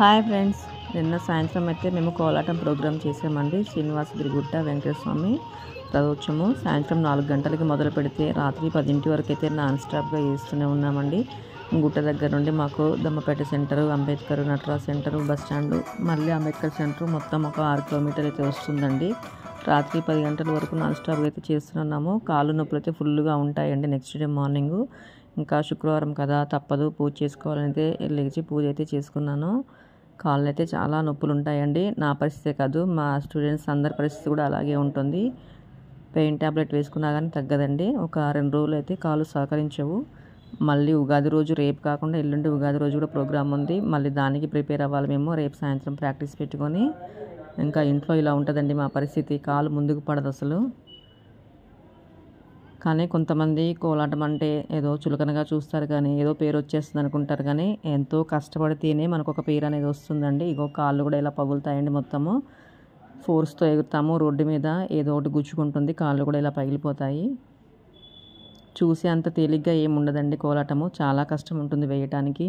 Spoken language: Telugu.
హాయ్ ఫ్రెండ్స్, నిన్న సాయంత్రం అయితే మేము కోలాటం ప్రోగ్రామ్ చేసామండి. శ్రీనివాసగిరిగుట్ట వెంకటేశ్వర రథోత్సవము సాయంత్రం 4 గంటలకి మొదలు పెడితే రాత్రి 10 వరకు అయితే నాన్ స్టాప్గా చేస్తూనే ఉన్నామండి. గుట్ట దగ్గర నుండి మాకు Dammapeta centre, Ambedkar, Nataraj centre, bus stand, మళ్ళీ అంబేద్కర్ సెంటరు మొత్తం ఒక 6 కిలోమీటర్లు అయితే వస్తుందండి. రాత్రి 10 గంటల వరకు నాన్ స్టాప్గా అయితే చేస్తున్నాము. కాళ్ళు నొప్పులు అయితే ఫుల్గా ఉంటాయండి నెక్స్ట్ డే మార్నింగు. ఇంకా శుక్రవారం కదా, తప్పదు, పూజ చేసుకోవాలని అయితే లేచి పూజ అయితే చేసుకున్నాను. కాళ్ళు అయితే చాలా నొప్పులు ఉంటాయండి. నా పరిస్థితే కాదు, మా స్టూడెంట్స్ అందరి పరిస్థితి కూడా అలాగే ఉంటుంది. పెయిన్ ట్యాబ్లెట్ వేసుకున్నా కానీ తగ్గదండి. ఒక 2 రోజులు అయితే కాళ్ళు సహకరించవు. మళ్ళీ ఉగాది రోజు, రేపు కాకుండా ఎల్లుండి ఉగాది రోజు కూడా ప్రోగ్రామ్ ఉంది. మళ్ళీ దానికి ప్రిపేర్ అవ్వాలి మేము. రేపు సాయంత్రం ప్రాక్టీస్ పెట్టుకొని ఇంకా ఇంట్లో ఇలా ఉంటుందండి మా పరిస్థితి. కాలు ముందుకు పడదు అసలు. కానీ కొంతమంది కోలాటం అంటే ఏదో చులకనగా చూస్తారు, కానీ ఏదో పేరు వచ్చేస్తుంది అనుకుంటారు. కానీ ఎంతో కష్టపడితేనే మనకు ఒక పేరు అనేది వస్తుందండి. ఇగో కాళ్ళు కూడా ఇలా పగులుతాయండి. మొత్తము ఫోర్స్తో ఎగురుతాము రోడ్డు మీద, ఏదో ఒకటి గుచ్చుకుంటుంది, కాళ్ళు కూడా ఇలా పగిలిపోతాయి. చూసే అంత తేలిగ్గా ఏమి ఉండదండి కోలాటము, చాలా కష్టం ఉంటుంది వేయటానికి.